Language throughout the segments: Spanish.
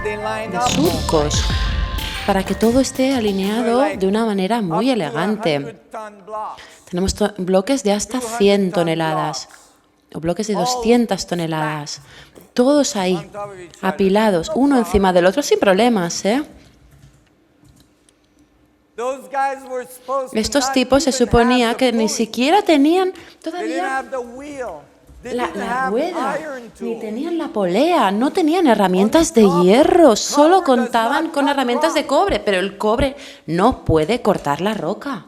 de surcos para que todo esté alineado de una manera muy elegante. Tenemos bloques de hasta 100 toneladas o bloques de 200 toneladas. Todos ahí, apilados, uno encima del otro, sin problemas, ¿eh? Estos tipos se suponía que ni siquiera tenían todavía la rueda, ni tenían la polea, no tenían herramientas de hierro, solo contaban con herramientas de cobre, pero el cobre no puede cortar la roca.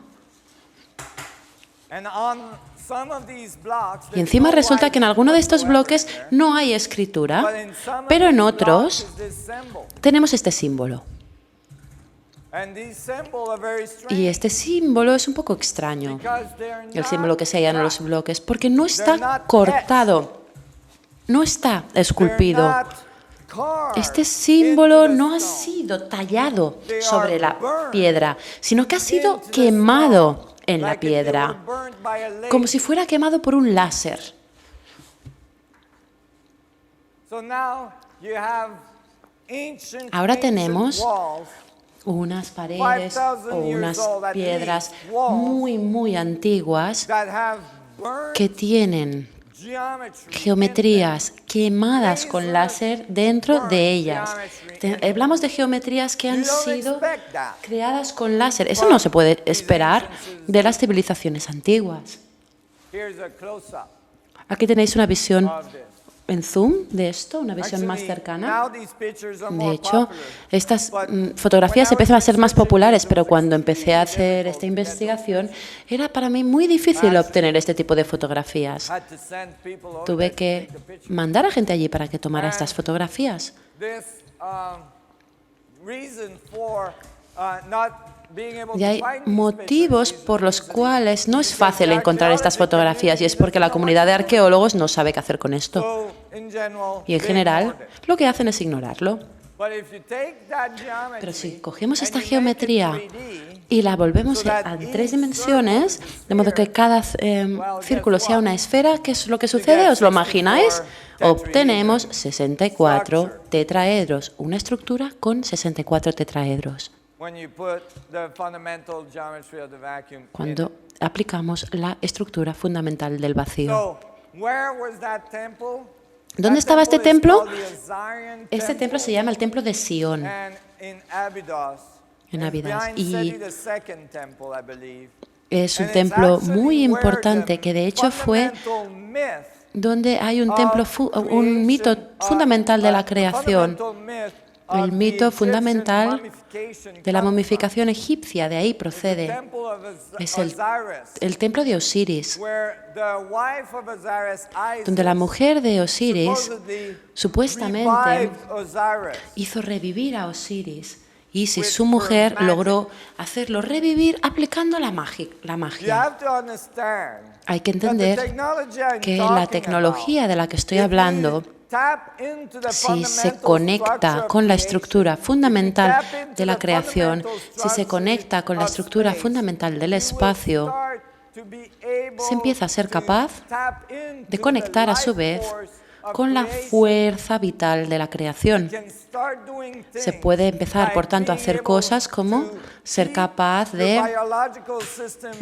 Y encima resulta que en alguno de estos bloques no hay escritura, pero en otros tenemos este símbolo. Y este símbolo es un poco extraño, el símbolo que se halla en los bloques, porque no está cortado, no está esculpido. Este símbolo no ha sido tallado sobre la piedra, sino que ha sido quemado en la piedra, como si fuera quemado por un láser. Ahora tenemos unas paredes o unas piedras muy antiguas que tienen geometrías quemadas con láser dentro de ellas. Hablamos de geometrías que han sido creadas con láser. Eso no se puede esperar de las civilizaciones antiguas. Aquí tenéis una visión en zoom de esto, una visión más cercana. De hecho, estas fotografías empiezan a ser más populares, pero cuando empecé a hacer esta investigación, era para mí muy difícil obtener este tipo de fotografías. Tuve que mandar a gente allí para que tomara estas fotografías. Y hay motivos por los cuales no es fácil encontrar estas fotografías, y es porque la comunidad de arqueólogos no sabe qué hacer con esto. Y en general, lo que hacen es ignorarlo. Pero si cogemos esta geometría y la volvemos a 3 dimensiones, de modo que cada círculo sea una esfera, ¿qué es lo que sucede? ¿Os lo imagináis? Obtenemos 64 tetraedros, una estructura con 64 tetraedros. Cuando aplicamos la estructura fundamental del vacío. ¿Dónde estaba este templo? Este templo se llama el Templo de Sion, en Abidos. Y es un templo muy importante que de hecho fue donde hay un mito fundamental de la creación. El mito fundamental de la momificación egipcia, de ahí procede. Es el templo de Osiris, donde la mujer de Osiris supuestamente hizo revivir a Osiris. Isis, su mujer, logró hacerlo revivir aplicando la magia. Hay que entender que la tecnología de la que estoy hablando, si se conecta con la estructura fundamental de la creación, si se conecta con la estructura fundamental del espacio, se empieza a ser capaz de conectar a su vez con la fuerza vital de la creación. Se puede empezar, por tanto, a hacer cosas como ser capaz de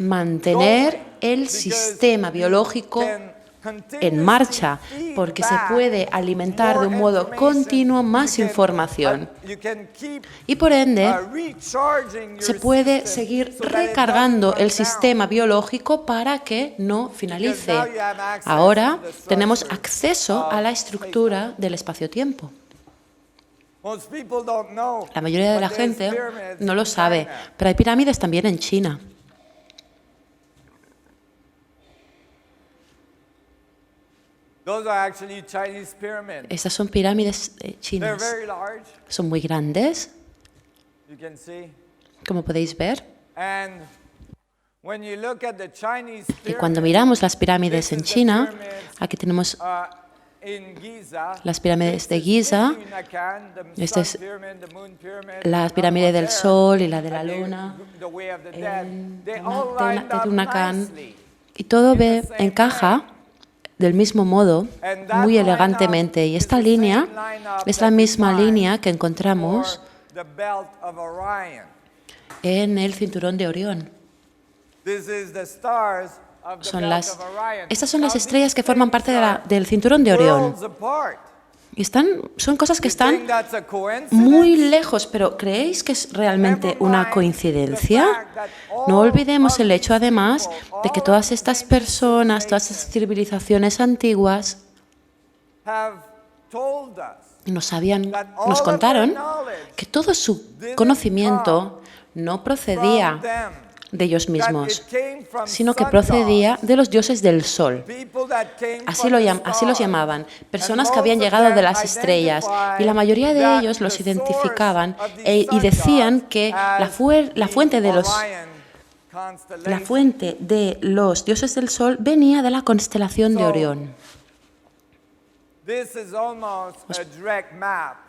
mantener el sistema biológico en marcha, porque se puede alimentar de un modo continuo más información y por ende se puede seguir recargando el sistema biológico para que no finalice. Ahora tenemos acceso a la estructura del espacio-tiempo. La mayoría de la gente no lo sabe, pero hay pirámides también en China. Estas son pirámides chinas. Son muy grandes, como podéis ver. Y cuando miramos las pirámides en China, aquí tenemos las pirámides de Giza. Esta es la pirámide del Sol y la de la Luna, de Tunacán. Y todo encaja del mismo modo, muy elegantemente. Y esta línea es la misma línea que encontramos en el cinturón de Orión. Estas son las estrellas que forman parte del cinturón de Orión. Y son cosas que están muy lejos, pero ¿creéis que es realmente una coincidencia? No olvidemos el hecho, además, de que todas estas personas, todas estas civilizaciones antiguas nos contaron que todo su conocimiento no procedía de ellos mismos, sino que procedía de los dioses del sol. Así los llamaban, personas que habían llegado de las estrellas, y la mayoría de ellos los identificaban y decían que la fuente de los dioses del sol venía de la constelación de Orión.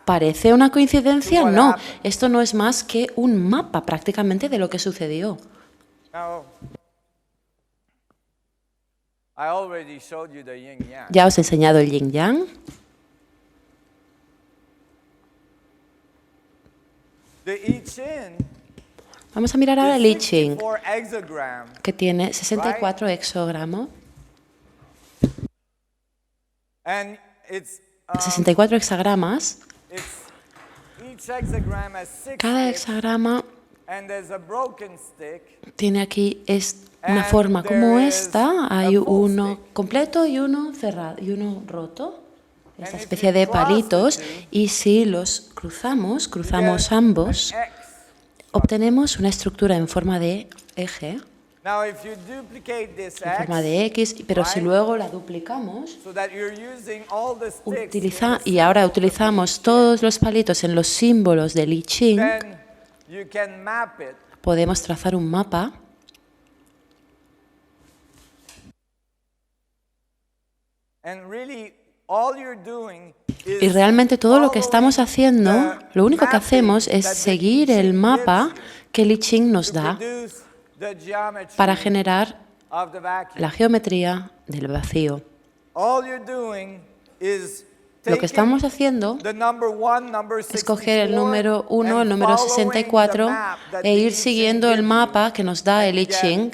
¿Parece una coincidencia? No, esto no es más que un mapa prácticamente de lo que sucedió. Ya os he enseñado el yin yang. Vamos a mirar ahora el I Ching, que tiene 64 hexagramos. 64 hexagramas. Cada hexagrama tiene aquí una forma como esta. Hay uno completo y uno cerrado y uno roto. Esta especie de palitos. Y si los cruzamos ambos, obtenemos una estructura en forma de eje, en forma de X, pero si luego la duplicamos y ahora utilizamos todos los palitos en los símbolos del I Ching, podemos trazar un mapa y realmente todo lo que estamos haciendo, lo único que hacemos es seguir el mapa que el I Ching nos da para generar la geometría del vacío. Lo que estamos haciendo es coger el número 1, el número 64 e ir siguiendo el mapa que nos da el I Ching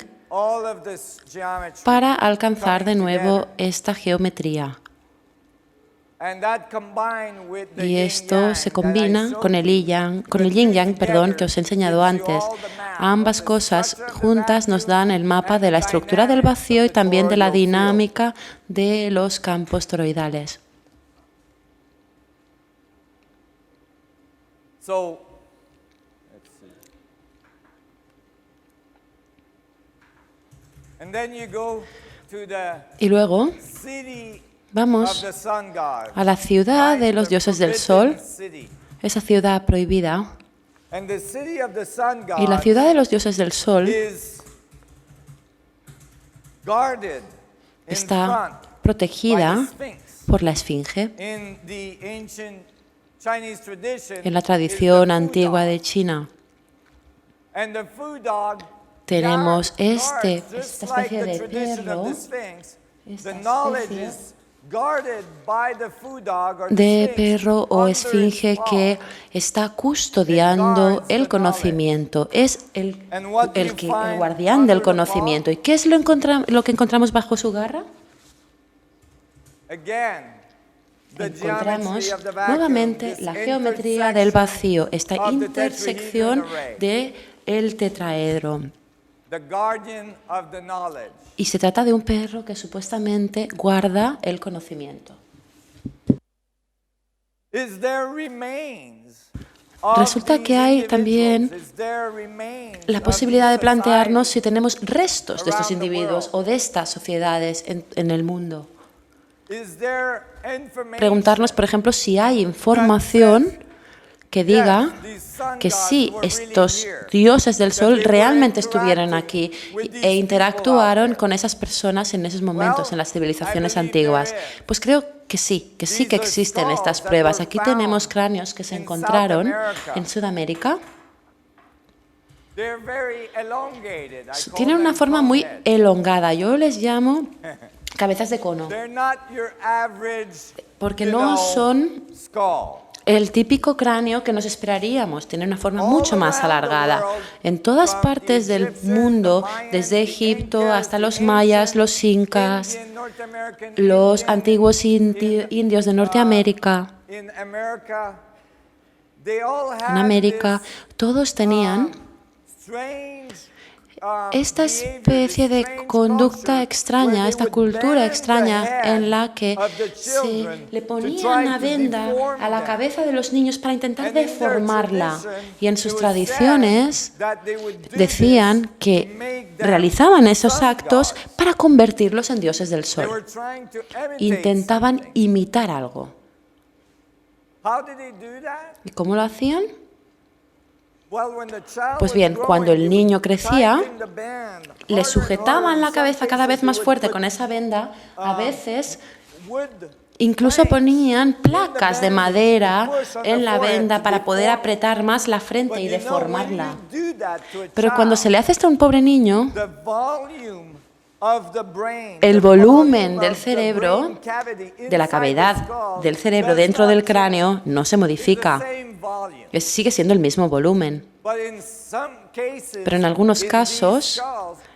para alcanzar de nuevo esta geometría. Y esto se combina con el yin yang, que os he enseñado antes. Ambas cosas juntas nos dan el mapa de la estructura del vacío y también de la dinámica de los campos toroidales. Y luego vamos a la ciudad de los dioses del sol, esa ciudad prohibida. Y la ciudad de los dioses del sol está protegida por la esfinge. En la tradición antigua de China tenemos esta especie de perro, o esfinge que está custodiando el conocimiento, es el guardián del conocimiento. ¿Y qué es lo que encontramos bajo su garra? Encontramos nuevamente la geometría del vacío, esta intersección del tetraedro. Y se trata de un perro que supuestamente guarda el conocimiento. Resulta que hay también la posibilidad de plantearnos si tenemos restos de estos individuos o de estas sociedades en el mundo. Preguntarnos, por ejemplo, si hay información que diga que sí, estos dioses del sol realmente estuvieron aquí e interactuaron con esas personas en esos momentos, en las civilizaciones antiguas. Pues creo que sí que existen estas pruebas. Aquí tenemos cráneos que se encontraron en Sudamérica. Tienen una forma muy elongada. Yo les llamo cabezas de cono, porque no son el típico cráneo que nos esperaríamos, tiene una forma mucho más alargada. En todas partes del mundo, desde Egipto hasta los mayas, los incas, los antiguos indios de Norteamérica, en América, todos tenían esta especie de conducta extraña, esta cultura extraña en la que se le ponía una venda a la cabeza de los niños para intentar deformarla. Y en sus tradiciones decían que realizaban esos actos para convertirlos en dioses del sol. Intentaban imitar algo. ¿Y cómo lo hacían? Pues bien, cuando el niño crecía, le sujetaban la cabeza cada vez más fuerte con esa venda. A veces incluso ponían placas de madera en la venda para poder apretar más la frente y deformarla. Pero cuando se le hace esto a un pobre niño, el volumen del cerebro, de la cavidad del cerebro dentro del cráneo, no se modifica. Sigue siendo el mismo volumen. Pero en algunos casos,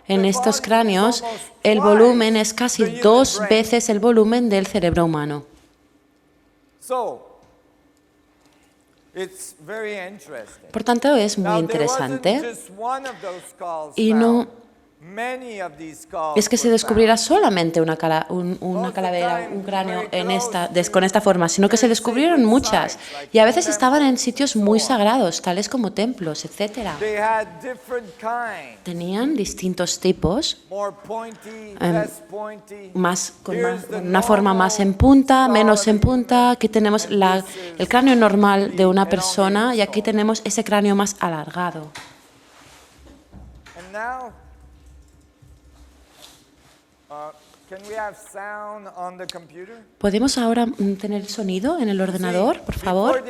en estos cráneos, el volumen es casi 2 veces el volumen del cerebro humano. Por tanto, es muy interesante. Y no es que se descubriera solamente una calavera, un cráneo con esta forma, sino que se descubrieron muchas. Y a veces estaban en sitios muy sagrados, tales como templos, etc. Tenían distintos tipos, con una forma más en punta, menos en punta. Aquí tenemos el cráneo normal de una persona y aquí tenemos ese cráneo más alargado. ¿Podemos ahora tener sonido en el ordenador, por favor?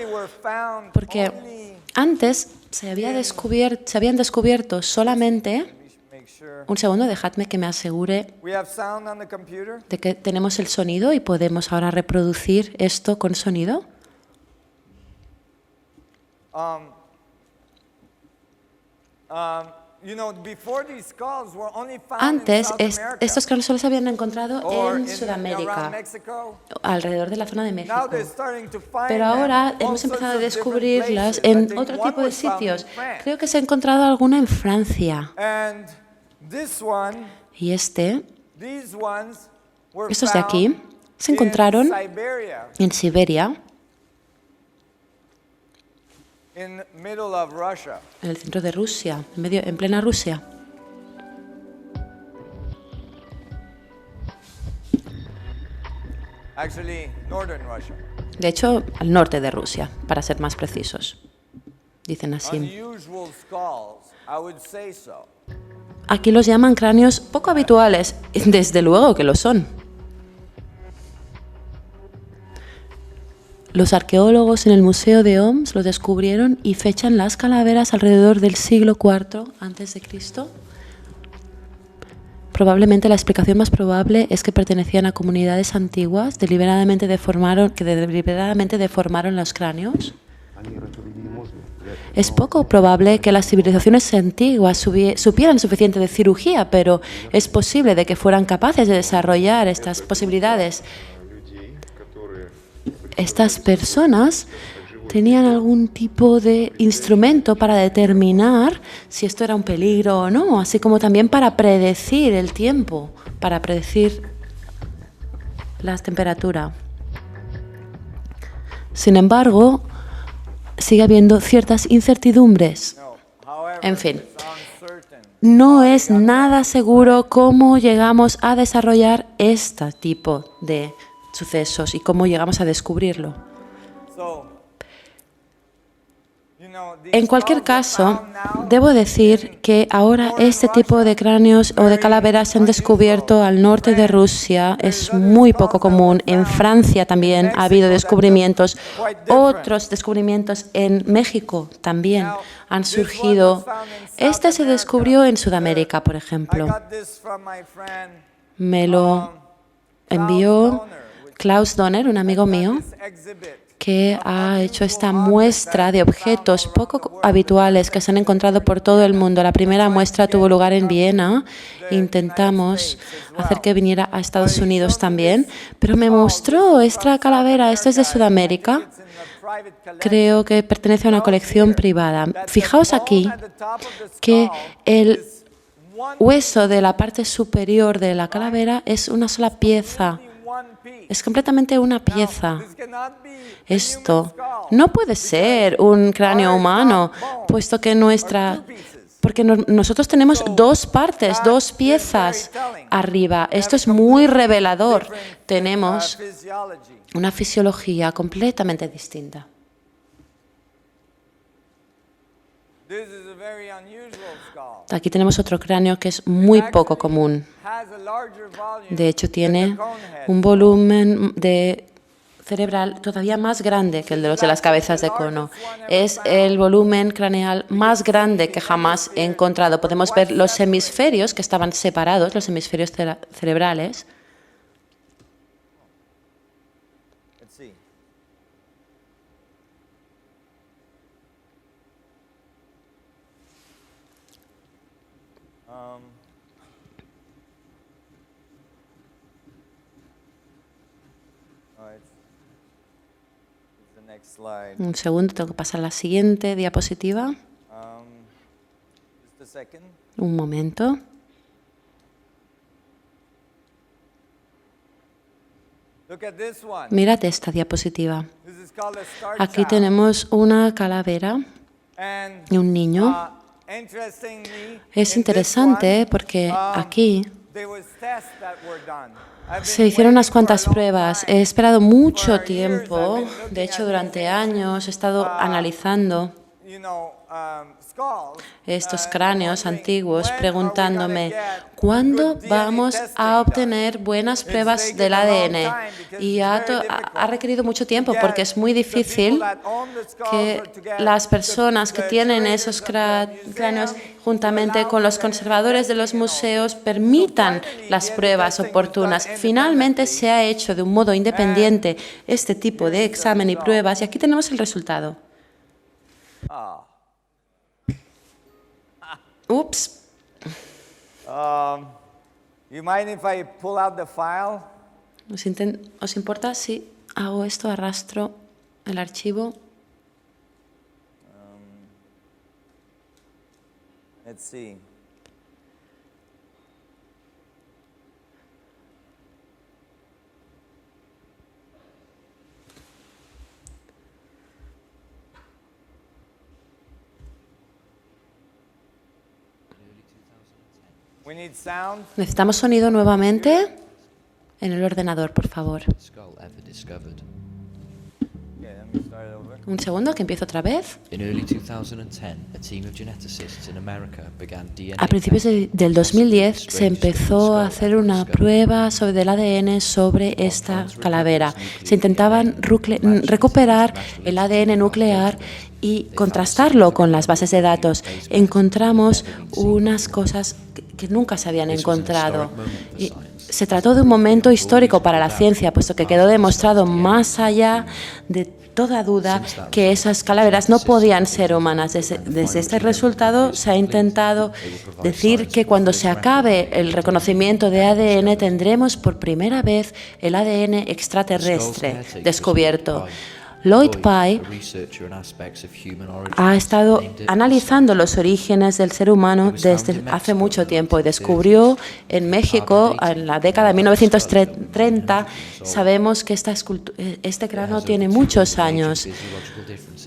Porque antes se habían descubierto solamente... Un segundo, dejadme que me asegure de que tenemos el sonido y podemos ahora reproducir esto con sonido. Antes, estos cráneos solo se habían encontrado en Sudamérica, alrededor de la zona de México. Pero ahora hemos empezado a descubrirlas en otro tipo de sitios. Creo que se ha encontrado alguna en Francia. Y estos de aquí, se encontraron en Siberia, en el centro de Rusia, en plena Rusia. De hecho, al norte de Rusia, para ser más precisos. Dicen así. Aquí los llaman cráneos poco habituales. Desde luego que lo son. Los arqueólogos en el Museo de Oms lo descubrieron y fechan las calaveras alrededor del siglo IV a.C. Probablemente la explicación más probable es que pertenecían a comunidades antiguas que deliberadamente deformaron los cráneos. Es poco probable que las civilizaciones antiguas supieran suficiente de cirugía, pero es posible de que fueran capaces de desarrollar estas posibilidades. Estas personas tenían algún tipo de instrumento para determinar si esto era un peligro o no, así como también para predecir el tiempo, para predecir la temperatura. Sin embargo, sigue habiendo ciertas incertidumbres. En fin, no es nada seguro cómo llegamos a desarrollar este tipo de sucesos y cómo llegamos a descubrirlo. En cualquier caso, debo decir que ahora este tipo de cráneos o de calaveras se han descubierto al norte de Rusia, es muy poco común. En Francia también ha habido descubrimientos, otros descubrimientos en México también han surgido. Este se descubrió en Sudamérica, por ejemplo. Me lo envió Klaus Donner, un amigo mío, que ha hecho esta muestra de objetos poco habituales que se han encontrado por todo el mundo. La primera muestra tuvo lugar en Viena. Intentamos hacer que viniera a Estados Unidos también, pero me mostró esta calavera. Esto es de Sudamérica. Creo que pertenece a una colección privada. Fijaos aquí que el hueso de la parte superior de la calavera es una sola pieza. Es completamente una pieza. Esto no puede ser un cráneo humano, puesto que porque nosotros tenemos dos partes, dos piezas arriba. Esto es muy revelador. Tenemos una fisiología completamente distinta. Aquí tenemos otro cráneo que es muy poco común. De hecho, tiene un volumen cerebral todavía más grande que el de los de las cabezas de cono. Es el volumen craneal más grande que jamás he encontrado. Podemos ver los hemisferios que estaban separados, los hemisferios cerebrales. Un segundo, tengo que pasar a la siguiente diapositiva. Un momento. Mirad esta diapositiva. Aquí tenemos una calavera y un niño. Es interesante porque aquí se hicieron unas cuantas pruebas. He esperado mucho tiempo, de hecho durante años he estado analizando estos cráneos antiguos, preguntándome ¿cuándo vamos a obtener buenas pruebas del ADN? Y ha requerido mucho tiempo porque es muy difícil que las personas que tienen esos cráneos, juntamente con los conservadores de los museos, permitan las pruebas oportunas. Finalmente se ha hecho de un modo independiente este tipo de examen y pruebas y aquí tenemos el resultado. Ups. You mind if I pull out the file? ¿Os importa si hago esto, arrastro el archivo? Let's see. Necesitamos sonido nuevamente en el ordenador, por favor. Un segundo, que empiezo otra vez. A principios del 2010 se empezó a hacer una prueba sobre el ADN sobre esta calavera. Se intentaban recuperar el ADN nuclear y contrastarlo con las bases de datos. Encontramos unas cosas que nunca se habían encontrado. Y se trató de un momento histórico para la ciencia, puesto que quedó demostrado más allá de toda duda que esas calaveras no podían ser humanas. Desde este resultado se ha intentado decir que cuando se acabe el reconocimiento de ADN tendremos por primera vez el ADN extraterrestre descubierto. Lloyd Pye ha estado analizando los orígenes del ser humano desde hace mucho tiempo y descubrió en México, en la década de 1930, sabemos que este cráneo tiene muchos años.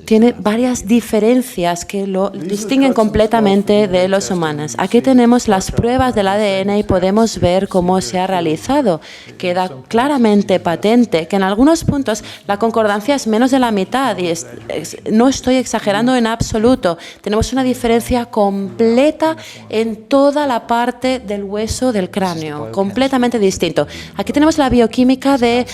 Tiene varias diferencias que lo distinguen completamente de los humanos. Aquí tenemos las pruebas del ADN y podemos ver cómo se ha realizado. Queda claramente patente que en algunos puntos la concordancia es menos de la mitad y no estoy exagerando en absoluto. Tenemos una diferencia completa en toda la parte del hueso del cráneo, completamente distinto. Aquí tenemos la bioquímica de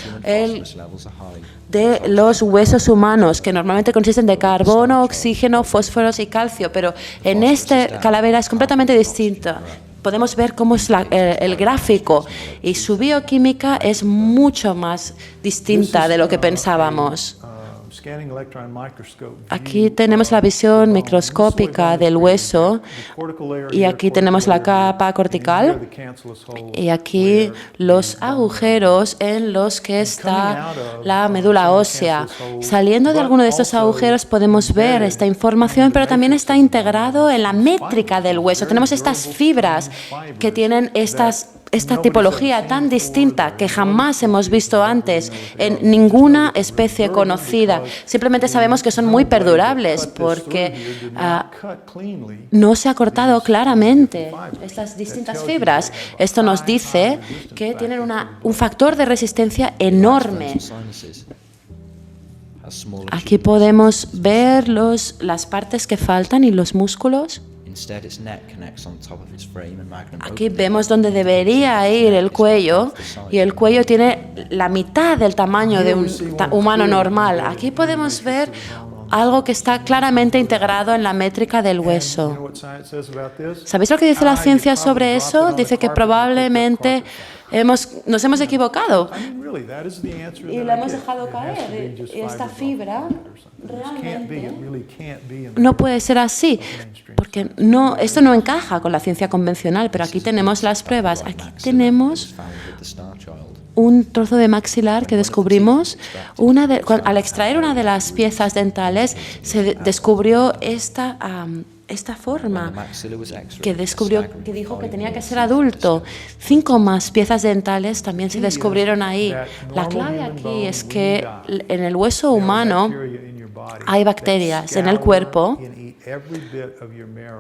los huesos humanos, que normalmente consisten de carbono, oxígeno, fósforos y calcio, pero en esta calavera es completamente distinta. podemos ver cómo es el gráfico y su bioquímica es mucho más distinta de lo que pensábamos. Aquí tenemos la visión microscópica del hueso y aquí tenemos la capa cortical y aquí los agujeros en los que está la médula ósea. Saliendo de alguno de estos agujeros podemos ver esta información, pero también está integrado en la métrica del hueso. Tenemos estas fibras que tienen esta tipología tan distinta que jamás hemos visto antes en ninguna especie conocida. Simplemente sabemos que son muy perdurables porque no se ha cortado claramente estas distintas fibras. Esto nos dice que tienen un factor de resistencia enorme. Aquí podemos ver las partes que faltan y los músculos. Aquí vemos donde debería ir el cuello y el cuello tiene la mitad del tamaño de un humano normal. Aquí podemos ver algo que está claramente integrado en la métrica del hueso. ¿Sabéis lo que dice la ciencia sobre eso? Dice que probablemente nos hemos equivocado y la hemos dejado caer. Y esta fibra realmente no puede ser así, porque esto no encaja con la ciencia convencional, pero aquí tenemos las pruebas. Aquí tenemos un trozo de maxilar que descubrimos. Al extraer una de las piezas dentales, se descubrió esta forma que dijo que tenía que ser adulto. 5 más piezas dentales también se descubrieron ahí. La clave aquí es que en el hueso humano hay bacterias en el cuerpo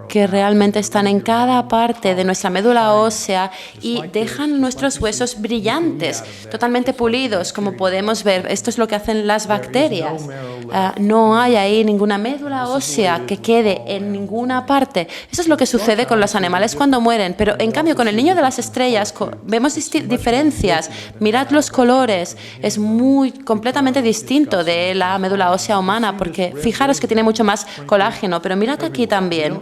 que realmente están en cada parte de nuestra médula ósea y dejan nuestros huesos brillantes, totalmente pulidos, como podemos ver. Esto es lo que hacen las bacterias. No hay ahí ninguna médula ósea que quede en ninguna parte. Eso es lo que sucede con los animales cuando mueren, pero en cambio con el niño de las estrellas vemos diferencias. Mirad los colores, es completamente distinto de la médula ósea humana, porque fijaros que tiene mucho más colágeno, pero mirad aquí también.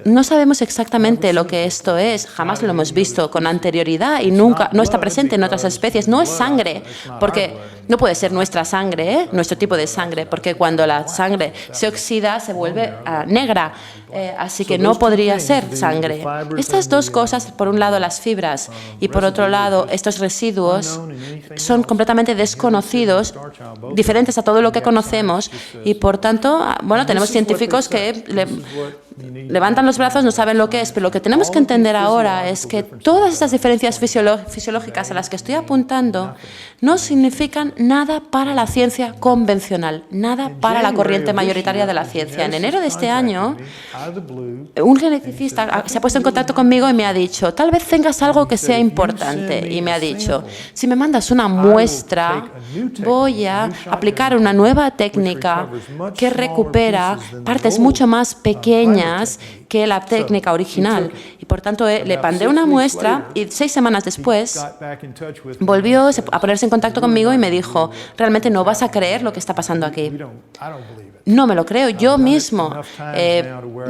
No sabemos exactamente lo que esto es, jamás lo hemos visto con anterioridad y no está presente en otras especies. No es sangre, porque no puede ser nuestra sangre, nuestro tipo de sangre, porque cuando la sangre se oxida se vuelve negra, así que no podría ser sangre. Estas dos cosas, por un lado las fibras y por otro lado estos residuos, son completamente desconocidos, diferentes a todo lo que conocemos y por tanto, tenemos científicos que levantan los brazos, no saben lo que es, pero lo que tenemos que entender ahora es que todas estas diferencias fisiológicas a las que estoy apuntando no significan nada para la ciencia convencional, nada para la corriente mayoritaria de la ciencia. En enero de este año, un geneticista se ha puesto en contacto conmigo y me ha dicho, tal vez tengas algo que sea importante. Y me ha dicho, si me mandas una muestra, voy a aplicar una nueva técnica que recupera partes mucho más pequeñas que la técnica original. Y por tanto le mandé una muestra y 6 semanas después volvió a ponerse en contacto conmigo y me dijo, realmente no vas a creer lo que está pasando aquí. No me lo creo, yo mismo lo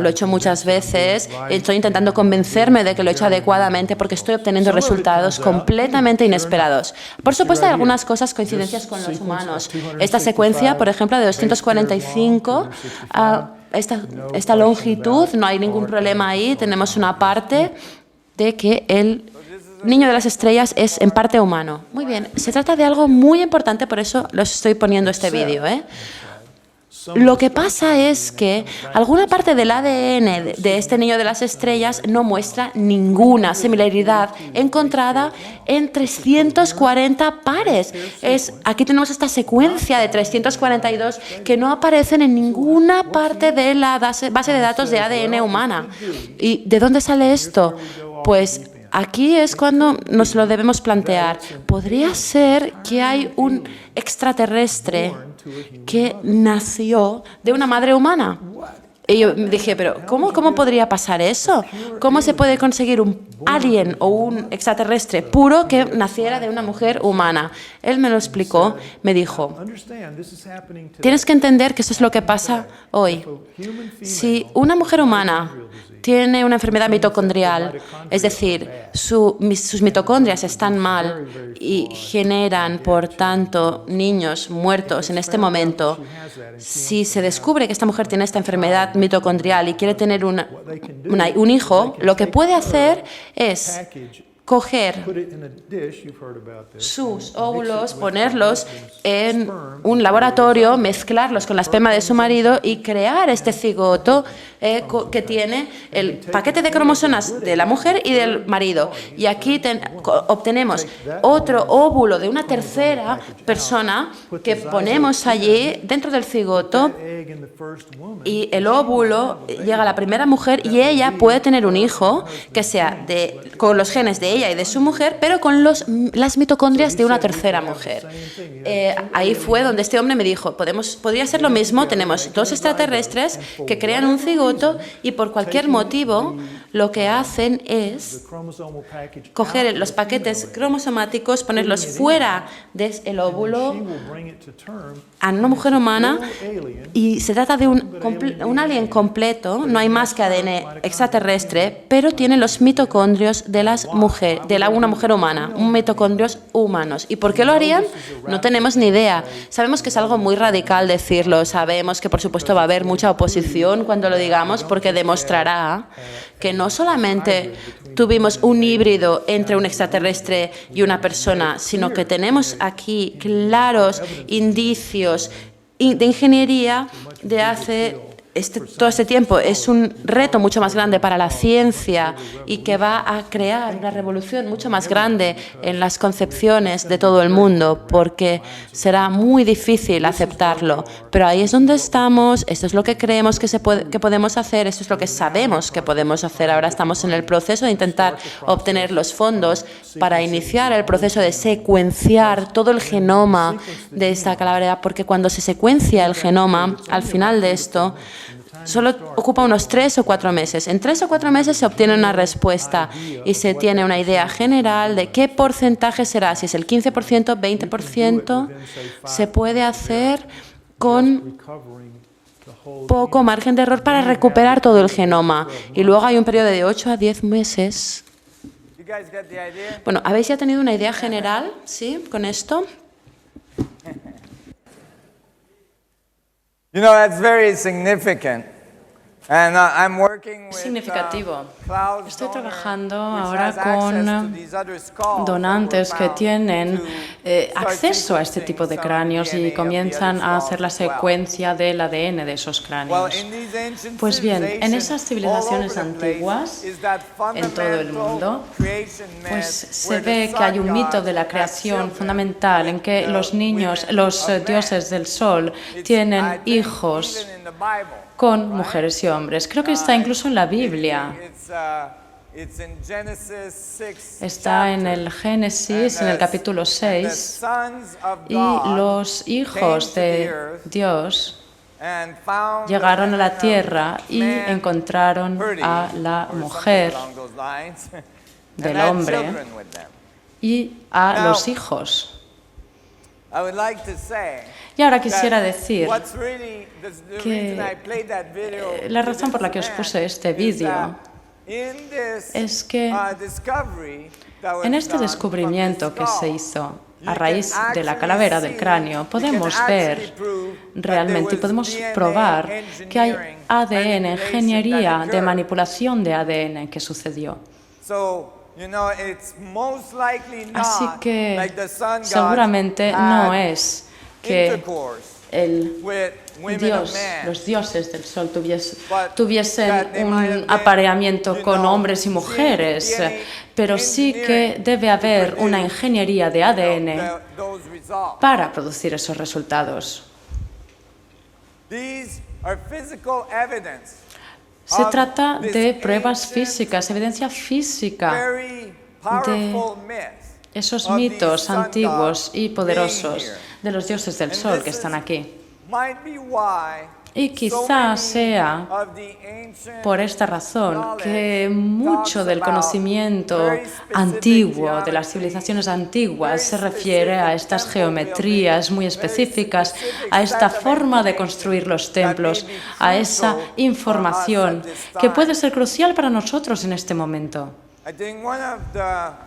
he hecho muchas veces, estoy intentando convencerme de que lo he hecho adecuadamente porque estoy obteniendo resultados completamente inesperados. Por supuesto hay algunas coincidencias con los humanos. Esta secuencia, por ejemplo, de 245, esta longitud, no hay ningún problema ahí, tenemos una parte de que el niño de las estrellas es en parte humano. Muy bien, se trata de algo muy importante, por eso los estoy poniendo este vídeo, Lo que pasa es que alguna parte del ADN de este niño de las estrellas no muestra ninguna similaridad encontrada en 340 pares. Aquí tenemos esta secuencia de 342 que no aparecen en ninguna parte de la base de datos de ADN humana. ¿Y de dónde sale esto? Pues aquí es cuando nos lo debemos plantear. ¿Podría ser que hay un extraterrestre que nació de una madre humana? Y yo dije, pero ¿cómo podría pasar eso? ¿Cómo se puede conseguir un alien o un extraterrestre puro que naciera de una mujer humana. Él me lo explicó, me dijo, tienes que entender que eso es lo que pasa hoy. Si una mujer humana tiene una enfermedad mitocondrial, es decir, sus mitocondrias están mal y generan, por tanto, niños muertos en este momento. Si se descubre que esta mujer tiene esta enfermedad mitocondrial y quiere tener un hijo, lo que puede hacer es coger sus óvulos, ponerlos en un laboratorio, mezclarlos con la esperma de su marido y crear este cigoto que tiene el paquete de cromosomas de la mujer y del marido. Y aquí obtenemos otro óvulo de una tercera persona que ponemos allí dentro del cigoto y el óvulo llega a la primera mujer y ella puede tener un hijo que sea con los genes de ella y de su mujer, pero con las mitocondrias de una tercera mujer. Ahí fue donde este hombre me dijo, podría ser lo mismo, tenemos dos extraterrestres que crean un cigoto y por cualquier motivo lo que hacen es coger los paquetes cromosomáticos, ponerlos fuera del óvulo a una mujer humana y se trata de un alien completo, no hay más que ADN extraterrestre, pero tiene los mitocondrios de una mujer humana, mitocondrios humanos. ¿Y por qué lo harían? No tenemos ni idea. Sabemos que es algo muy radical decirlo, sabemos que por supuesto va a haber mucha oposición cuando lo digamos porque demostrará que no solamente tuvimos un híbrido entre un extraterrestre y una persona, sino que tenemos aquí claros indicios de ingeniería de hace todo este tiempo. Es un reto mucho más grande para la ciencia y que va a crear una revolución mucho más grande en las concepciones de todo el mundo, porque será muy difícil aceptarlo. Pero ahí es donde estamos, esto es lo que creemos que podemos hacer, esto es lo que sabemos que podemos hacer. Ahora estamos en el proceso de intentar obtener los fondos para iniciar el proceso de secuenciar todo el genoma de esta calavera, porque cuando se secuencia el genoma, al final de esto, solo ocupa unos 3 o 4 meses. En 3 o 4 meses se obtiene una respuesta y se tiene una idea general de qué porcentaje será. Si es el 15%, 20%, se puede hacer con poco margen de error para recuperar todo el genoma. Y luego hay un periodo de 8 a 10 meses. Bueno, ¿habéis ya tenido una idea general, sí, con esto? You know, that's very significant. And I'm working with, Significativo. Klaus Estoy Donner, trabajando which ahora has access con to these other skulls donantes that que were tienen found to acceso a este start tipo de sequencing cráneos some y DNA of the comienzan other a hacer la skulls as well. secuencia del ADN de esos Well, cráneos. in these ancient Pues bien, en civilizations esas all civilizaciones over the place antiguas, is that en todo el fundamental mundo, creation myth pues se where the ve que hay un sun mito god de la has creación children fundamental en que with los the niños, women los of man. dioses del sol It's, I tienen think, hijos even in the Bible, con right? mujeres y hombres. Creo que está incluso en la Biblia. It's in Genesis 6 Está en chapter. el Génesis, en el capítulo 6, y los hijos de Dios llegaron a la tierra y encontraron a la mujer del hombre y a los hijos. Y ahora quisiera decir que la razón por la que os puse este vídeo es que en este descubrimiento que se hizo a raíz de la calavera del cráneo, podemos ver realmente, podemos probar que hay ADN, ingeniería de manipulación de ADN que sucedió. Así que seguramente no es que los dioses del sol tuviesen un apareamiento con hombres y mujeres, pero sí que debe haber una ingeniería de ADN para producir esos resultados. Se trata de pruebas físicas, evidencia física de esos mitos antiguos y poderosos de los dioses del sol que están aquí. Y quizás sea por esta razón que mucho del conocimiento antiguo, de las civilizaciones antiguas, se refiere a estas geometrías muy específicas, a esta forma de construir los templos, a esa información que puede ser crucial para nosotros en este momento.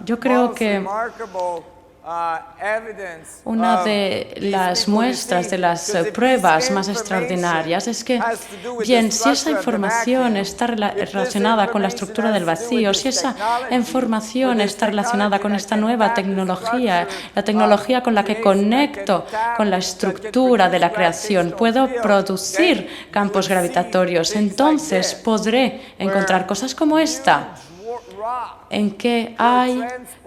Yo creo que una de las muestras, de las pruebas más extraordinarias es que, bien, si esa información está relacionada con la estructura del vacío, si esa información está relacionada con esta nueva tecnología, la tecnología con la que conecto con la estructura de la creación, puedo producir campos gravitatorios, entonces podré encontrar cosas como esta, en que hay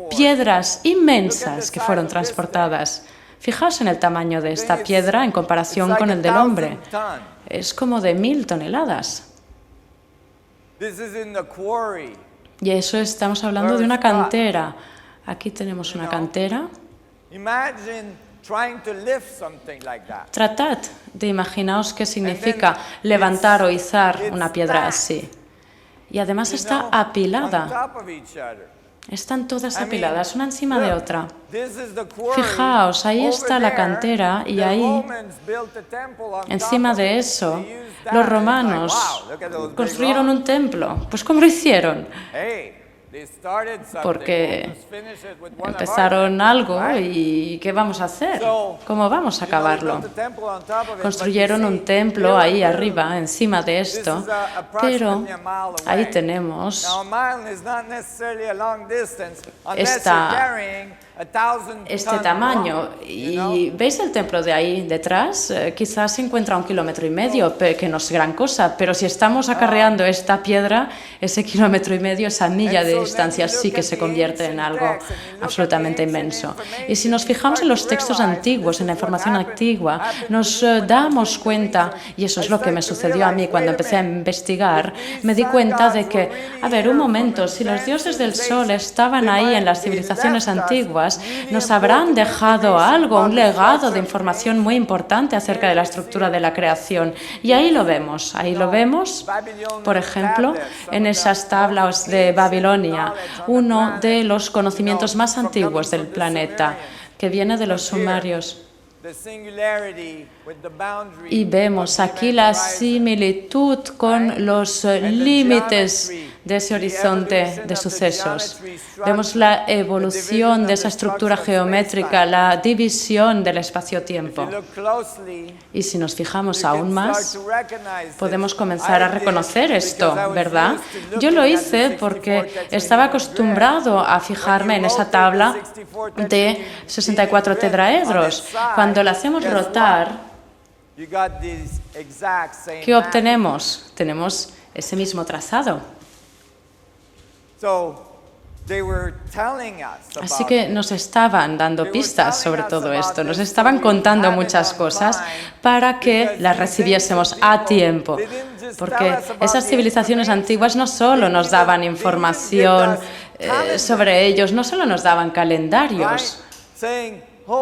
piedras inmensas que fueron transportadas. Fijaos en el tamaño de esta piedra en comparación con el del hombre. Es como de 1000 toneladas. Y eso estamos hablando de una cantera. Aquí tenemos una cantera. Tratad de imaginaos qué significa levantar o izar una piedra así. Y además está apilada. Están todas apiladas, una encima de otra. Fijaos, ahí está la cantera y ahí, encima de eso, los romanos construyeron un templo. Pues ¿cómo lo hicieron? Porque empezaron algo y ¿qué vamos a hacer? ¿Cómo vamos a acabarlo? Construyeron un templo ahí arriba, encima de esto, pero ahí tenemos este tamaño. ¿Y veis el templo de ahí detrás? Quizás se encuentra a 1,5 kilómetros, que no es gran cosa, pero si estamos acarreando esta piedra, ese 1,5 kilómetros, esa milla de distancia sí que se convierte en algo absolutamente inmenso. Y si nos fijamos en los textos antiguos, en la información antigua, nos damos cuenta, y eso es lo que me sucedió a mí cuando empecé a investigar, me di cuenta de que, a ver, un momento, si los dioses del sol estaban ahí en las civilizaciones antiguas, nos habrán dejado algo, un legado de información muy importante acerca de la estructura de la creación. Y ahí lo vemos, por ejemplo, en esas tablas de Babilonia, uno de los conocimientos más antiguos del planeta, que viene de los sumerios. Y vemos aquí la similitud con los límites de ese horizonte de sucesos. Vemos la evolución de esa estructura geométrica, la división del espacio-tiempo. Y si nos fijamos aún más, podemos comenzar a reconocer esto, ¿verdad? Yo lo hice porque estaba acostumbrado a fijarme en esa tabla de 64 tetraedros. Cuando la hacemos rotar, ¿qué obtenemos? Tenemos ese mismo trazado. Así que nos estaban dando pistas sobre todo esto, nos estaban contando muchas cosas para que las recibiésemos a tiempo, porque esas civilizaciones antiguas no solo nos daban información sobre ellos, no solo nos daban calendarios,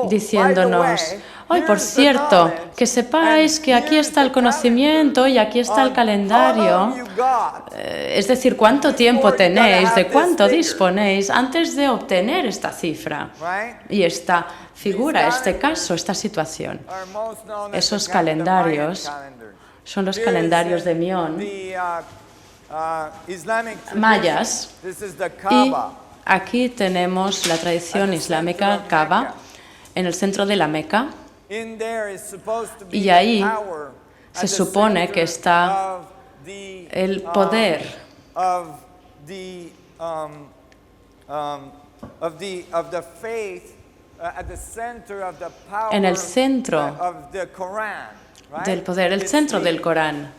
diciéndonos, ¡ay, por cierto, que sepáis que aquí está el conocimiento y aquí está el calendario! Es decir, ¿cuánto tiempo tenéis, de cuánto disponéis antes de obtener esta cifra y esta figura, este caso, esta situación? Esos calendarios son los calendarios de Mion, mayas, y aquí tenemos la tradición islámica Kaaba, en el centro de la Meca, y ahí se supone que está el poder en el centro del poder, el centro del Corán.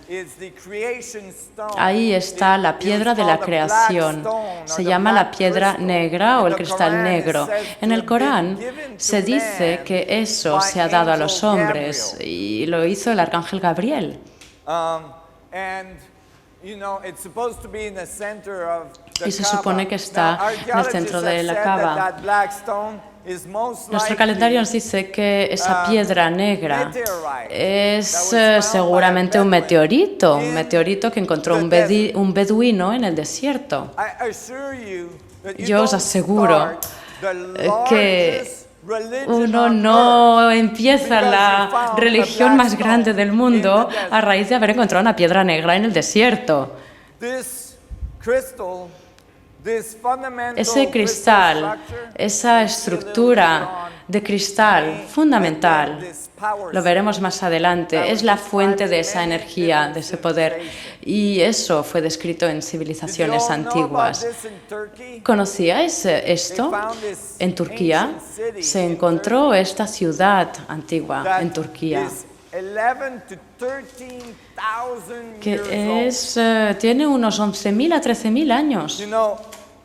Ahí está la piedra de la creación. Se llama la piedra negra o el cristal negro. En el Corán se dice que eso se ha dado a los hombres y lo hizo el arcángel Gabriel. y se supone que está en el centro de la cava. Nuestro calendario nos dice que esa piedra negra es seguramente un meteorito que encontró un beduino en el desierto. Yo os aseguro que uno no empieza la religión más grande del mundo a raíz de haber encontrado una piedra negra en el desierto. Ese cristal, esa estructura de cristal fundamental, lo veremos más adelante, es la fuente de esa energía, de ese poder. Y eso fue descrito en civilizaciones antiguas. ¿Conocíais esto? En Turquía se encontró esta ciudad antigua en Turquía, que tiene unos 11.000 a 13.000 años.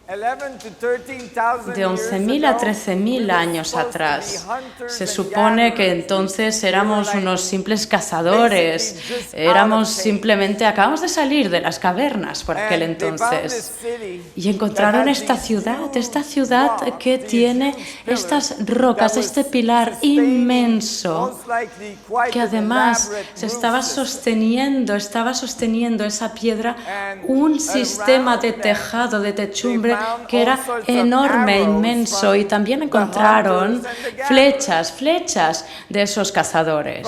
De 11.000 a 13.000 años atrás. Se supone que entonces éramos unos simples cazadores, acabamos de salir de las cavernas por aquel entonces. Y encontraron esta ciudad que tiene estas rocas, este pilar inmenso, que además estaba sosteniendo esa piedra un sistema de tejado, de techumbre, que era enorme, inmenso, y también encontraron flechas de esos cazadores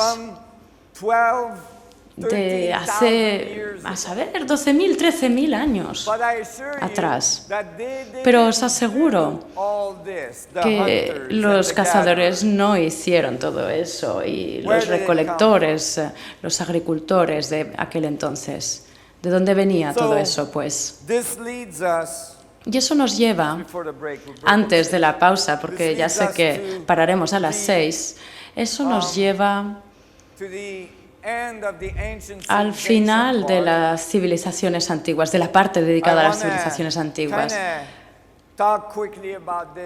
de hace, 12.000, 13.000 años atrás. Pero os aseguro que los cazadores no hicieron todo eso, y los recolectores, los agricultores de aquel entonces. ¿De dónde venía todo eso, pues? Y eso nos lleva, antes de la pausa, porque ya sé que pararemos a las 6, eso nos lleva al final de las civilizaciones antiguas, de la parte dedicada a las civilizaciones antiguas.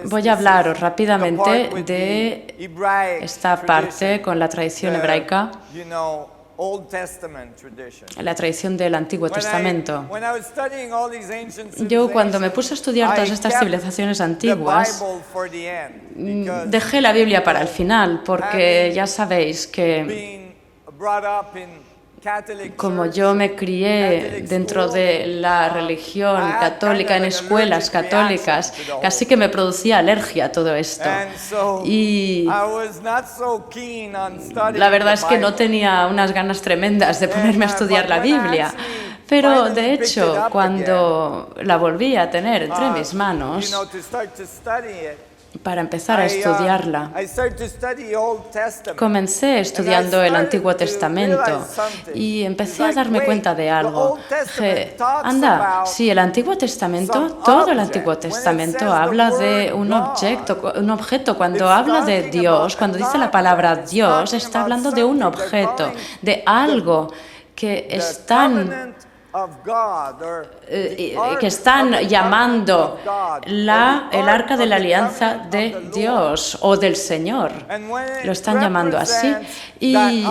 Voy a hablaros rápidamente de esta parte con la tradición hebraica, la tradición del Antiguo Testamento. Yo, cuando me puse a estudiar todas estas civilizaciones antiguas, dejé la Biblia para el final, porque ya sabéis que, como yo me crié dentro de la religión católica, en escuelas católicas, casi que me producía alergia a todo esto. Y la verdad es que no tenía unas ganas tremendas de ponerme a estudiar la Biblia. Pero, de hecho, cuando la volví a tener entre mis manos, para empezar a estudiarla, comencé estudiando el Antiguo Testamento y empecé a darme cuenta de algo. Dije, anda, si el Antiguo Testamento, todo el Antiguo Testamento habla de un objeto. Cuando habla de Dios, cuando dice la palabra Dios, está hablando de un objeto, de algo que están llamando el arca de la alianza de Dios o del Señor. Lo están llamando así. Y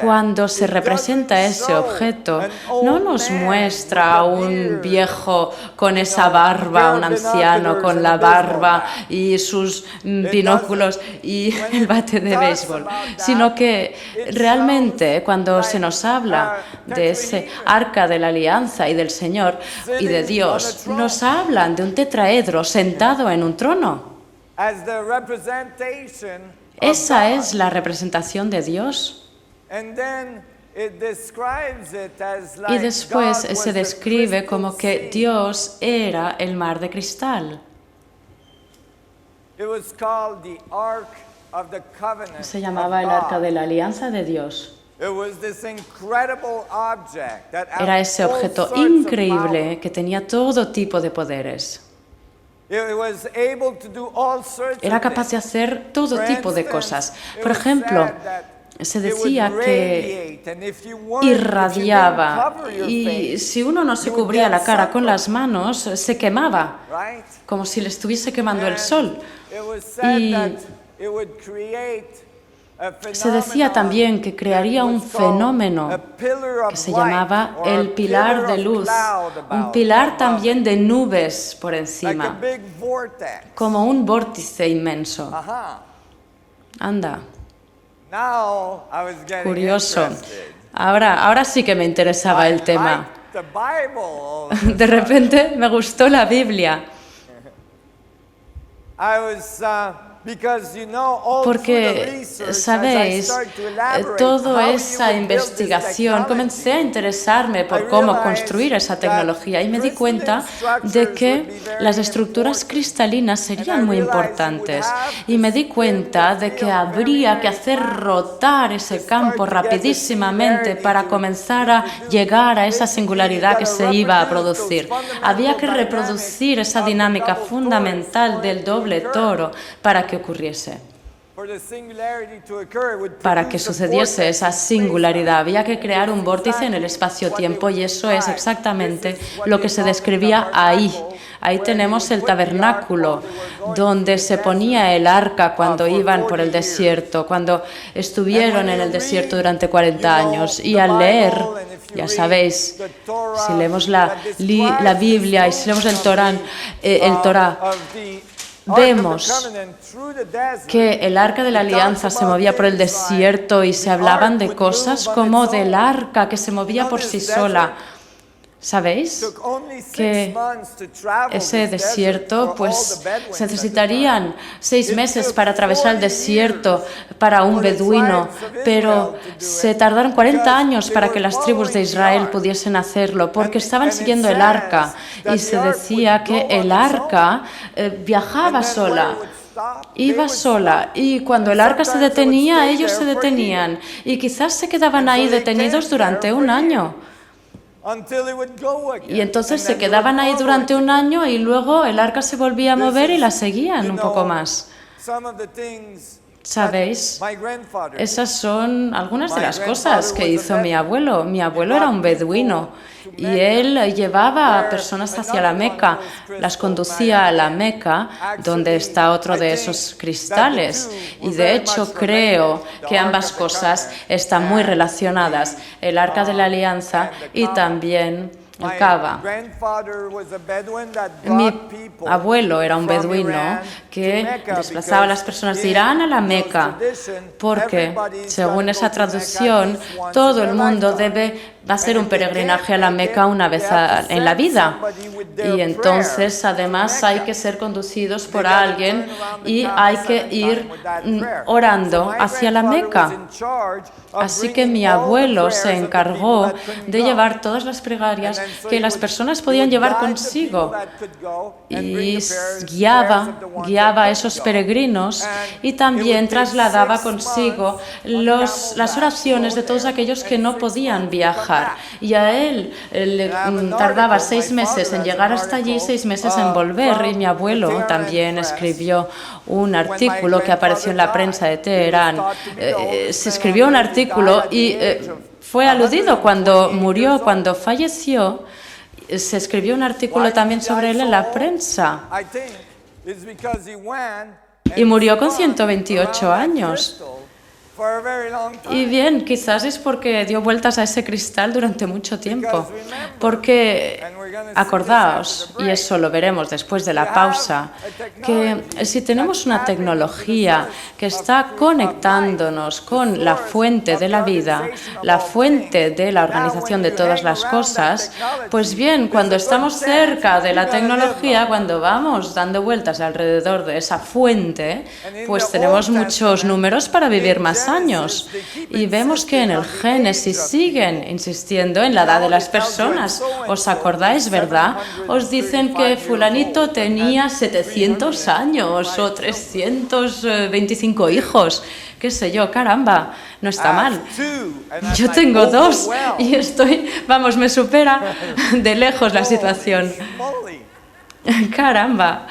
cuando se representa ese objeto, no nos muestra a un viejo con esa barba, un anciano con la barba y sus binóculos y el bate de béisbol, sino que realmente cuando se nos habla de ese arca de la alianza y del Señor y de Dios, nos hablan de un tetraedro sentado en un trono. Esa es la representación de Dios. Y después se describe como que Dios era el mar de cristal. Se llamaba el arca de la alianza de Dios. Era ese objeto increíble que tenía todo tipo de poderes. Era capaz de hacer todo tipo de cosas. Por ejemplo, se decía que irradiaba, y si uno no se cubría la cara con las manos, se quemaba, como si le estuviese quemando el sol. Y Se decía también que crearía un fenómeno que se llamaba el pilar de luz, un pilar también de nubes por encima, como un vórtice inmenso. Anda, curioso. Ahora sí que me interesaba el tema. De repente me gustó la Biblia. Porque, sabéis, toda esa investigación, comencé a interesarme por cómo construir esa tecnología y me di cuenta de que las estructuras cristalinas serían muy importantes. Y me di cuenta de que habría que hacer rotar ese campo rapidísimamente para comenzar a llegar a esa singularidad que se iba a producir. Había que reproducir esa dinámica fundamental del doble toro para que ocurriese. Para que sucediese esa singularidad había que crear un vórtice en el espacio-tiempo y eso es exactamente lo que se describía ahí. Ahí tenemos el tabernáculo donde se ponía el arca cuando iban por el desierto, cuando estuvieron en el desierto durante 40 años. Y al leer, ya sabéis, si leemos la Biblia y si leemos el Torá, vemos que el arca de la alianza se movía por el desierto y se hablaban de cosas como del arca que se movía por sí sola. ¿Sabéis? Que ese desierto, pues, se necesitarían 6 meses para atravesar el desierto para un beduino, pero se tardaron 40 años para que las tribus de Israel pudiesen hacerlo, porque estaban siguiendo el arca, y se decía que el arca viajaba sola. Iba sola, y cuando el arca se detenía, ellos se detenían, y quizás se quedaban ahí detenidos durante un año. Y entonces se quedaban ahí durante un año y luego el arca se volvía a mover y la seguían un poco más. ¿Sabéis? Esas son algunas de las cosas que hizo mi abuelo. Mi abuelo era un beduino y él llevaba a personas hacia la Meca, las conducía a la Meca, donde está otro de esos cristales. Y de hecho creo que ambas cosas están muy relacionadas, el Arca de la Alianza y también el Kaaba. Mi abuelo era un beduino que desplazaba a las personas de Irán a la Meca, porque, según esa traducción, todo el mundo debe hacer un peregrinaje a la Meca una vez en la vida. Y entonces, además, hay que ser conducidos por alguien y hay que ir orando hacia la Meca. Así que mi abuelo se encargó de llevar todas las plegarias que las personas podían llevar consigo y guiaba a esos peregrinos y también trasladaba consigo las oraciones de todos aquellos que no podían viajar. Y a él le tardaba 6 meses en llegar hasta allí, 6 meses en volver. Y mi abuelo también escribió un artículo que apareció en la prensa de Teherán. Se escribió un artículo y fue aludido cuando murió, cuando falleció. Se escribió un artículo también sobre él en la prensa. Y murió con 128 años. Y bien, quizás es porque dio vueltas a ese cristal durante mucho tiempo. Porque, acordaos, y eso lo veremos después de la pausa, que si tenemos una tecnología que está conectándonos con la fuente de la vida, la fuente de la organización de todas las cosas, pues bien, cuando estamos cerca de la tecnología, cuando vamos dando vueltas alrededor de esa fuente, pues tenemos muchos números para vivir más años. Y vemos que en el Génesis siguen insistiendo en la edad de las personas. ¿Os acordáis, verdad? Os dicen que fulanito tenía 700 años o 325 hijos. Qué sé yo, caramba, no está mal. Yo tengo 2 y me supera de lejos la situación. Caramba.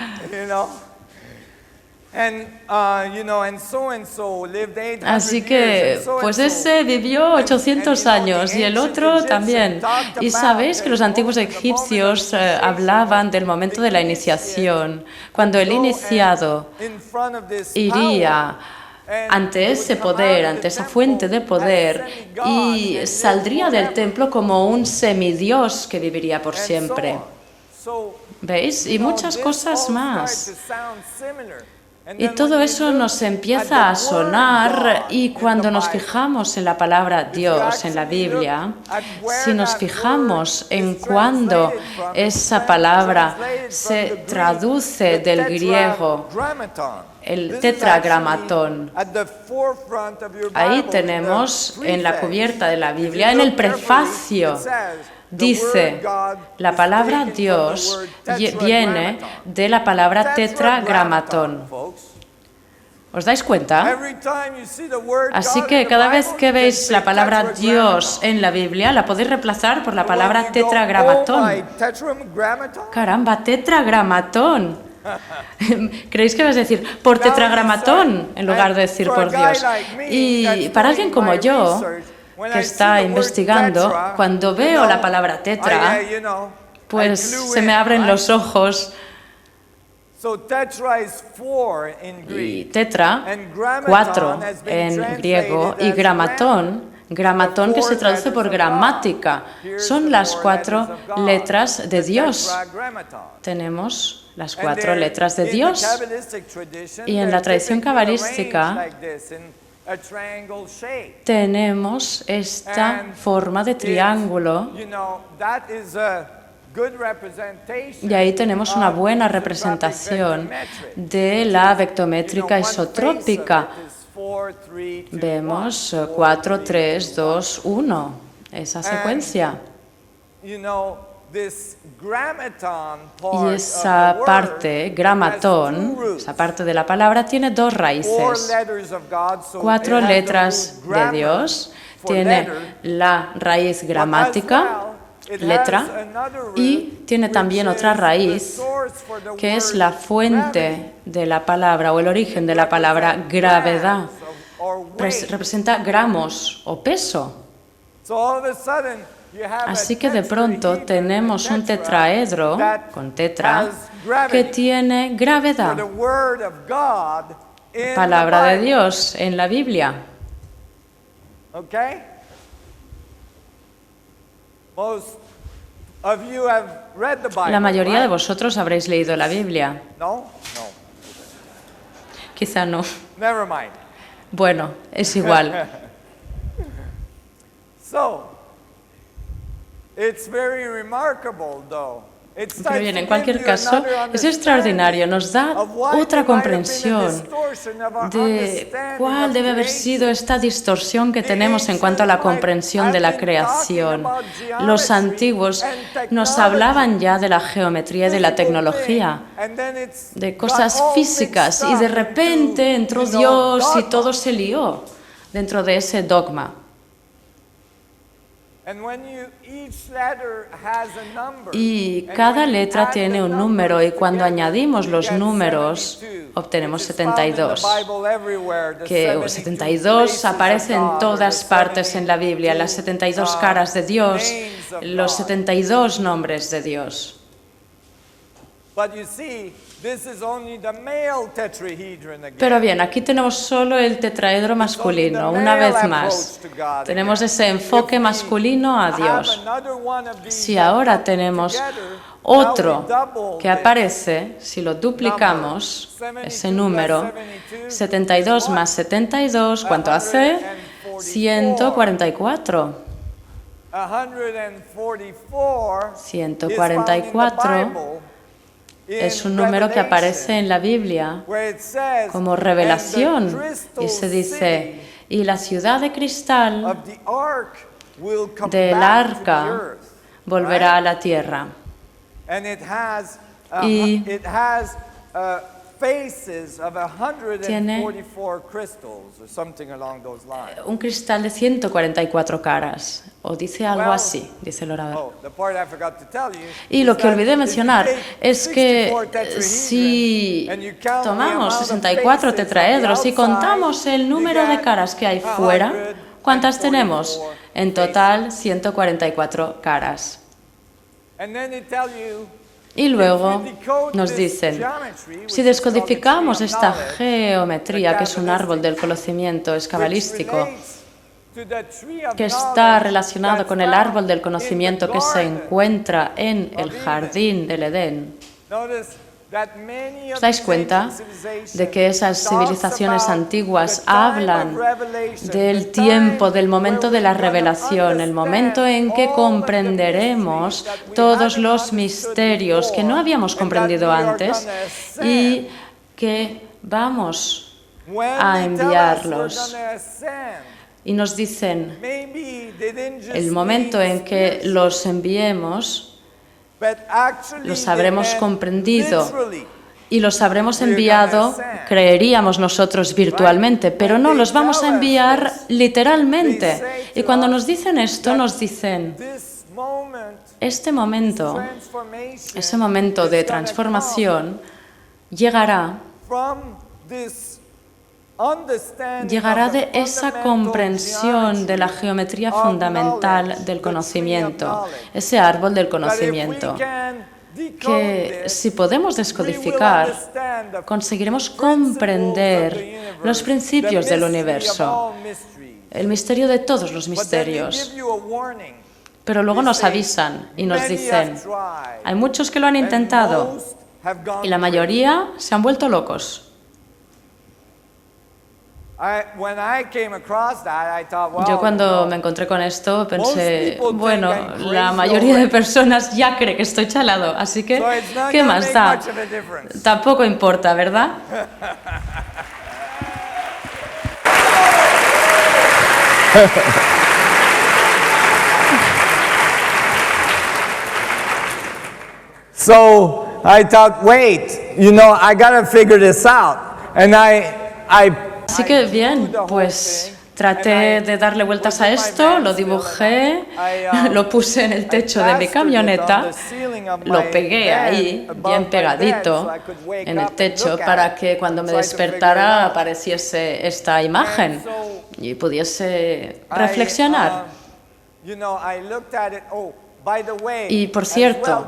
Así que, pues ese vivió 800 años y el otro también. Y sabéis que los antiguos egipcios hablaban del momento de la iniciación, cuando el iniciado iría ante ese poder, ante esa fuente de poder, y saldría del templo como un semidios que viviría por siempre. ¿Veis? Y muchas cosas más. Y todo eso nos empieza a sonar, y cuando nos fijamos en la palabra Dios en la Biblia, si nos fijamos en cuándo esa palabra se traduce del griego, el tetragramatón, ahí tenemos en la cubierta de la Biblia, en el prefacio, dice, la palabra Dios viene de la palabra tetragramatón. ¿Os dais cuenta? Así que cada vez que veis la palabra Dios en la Biblia, la podéis reemplazar por la palabra tetragramatón. Caramba, tetragramatón. ¿Creéis que vas a decir por tetragramatón en lugar de decir por Dios? Y para alguien como yo, que está investigando, cuando veo la palabra tetra, pues se me abren los ojos. Y tetra, 4 en griego, y gramatón, gramatón que se traduce por gramática, son las 4 letras de Dios. Tenemos las 4 letras de Dios. Y en la tradición cabalística tenemos esta forma de triángulo, y ahí tenemos una buena representación de la vectométrica isotrópica. Vemos 4, 3, 2, 1, esa secuencia. Y esa parte, gramatón, esa parte de la palabra, tiene 2 raíces. 4 letras de Dios, tiene la raíz gramática, letra, y tiene también otra raíz que es la fuente de la palabra o el origen de la palabra gravedad. Representa gramos o peso. Así que de pronto tenemos un tetraedro con tetra que tiene gravedad. Palabra de Dios en la Biblia. La mayoría de vosotros habréis leído la Biblia. Quizá no. Bueno, es igual. Pero bien, en cualquier caso, es extraordinario, nos da otra comprensión de cuál debe haber sido esta distorsión que tenemos en cuanto a la comprensión de la creación. Los antiguos nos hablaban ya de la geometría y de la tecnología, de cosas físicas, y de repente entró Dios y todo se lió dentro de ese dogma. Y cada letra tiene un número, y cuando añadimos los números obtenemos 72. Que 72 aparece en todas partes en la Biblia, las 72 caras de Dios, los 72 nombres de Dios. Pero bien, aquí tenemos solo el tetraedro masculino, una vez más. Tenemos ese enfoque masculino a Dios. Si ahora tenemos otro que aparece, si lo duplicamos, ese número, 72 más 72, ¿cuánto hace? 144. 144 es un número que aparece en la Biblia como revelación, y se dice, y la ciudad de cristal del arca volverá a la tierra. Y tiene un cristal de 144 caras, o dice algo así, dice el orador. Y lo que olvidé mencionar es que si tomamos 64 tetraedros y contamos el número de caras que hay fuera, ¿cuántas tenemos? En total, 144 caras. Y luego nos dicen, si descodificamos esta geometría, que es un árbol del conocimiento, es cabalístico, que está relacionado con el árbol del conocimiento que se encuentra en el jardín del Edén, ¿os dais cuenta de que esas civilizaciones antiguas hablan del tiempo, del momento de la revelación, el momento en que comprenderemos todos los misterios que no habíamos comprendido antes y que vamos a enviarlos? Y nos dicen, el momento en que los enviemos, los habremos comprendido y los habremos enviado, creeríamos nosotros virtualmente, pero no, los vamos a enviar literalmente. Y cuando nos dicen esto, nos dicen, este momento, ese momento de transformación, llegará de esa comprensión de la geometría fundamental del conocimiento, ese árbol del conocimiento, que si podemos descodificar, conseguiremos comprender los principios del universo, el misterio de todos los misterios. Pero luego nos avisan y nos dicen, hay muchos que lo han intentado y la mayoría se han vuelto locos. Yo cuando me encontré con esto pensé, bueno, la mayoría de personas ya cree que estoy chalado, así que, ¿qué más da? Tampoco importa, ¿verdad? So I thought, wait, I gotta figure this out. And Así que bien, pues traté de darle vueltas a esto, lo dibujé, lo puse en el techo de mi camioneta, lo pegué ahí, bien pegadito en el techo, para que cuando me despertara apareciese esta imagen y pudiese reflexionar. Y por cierto,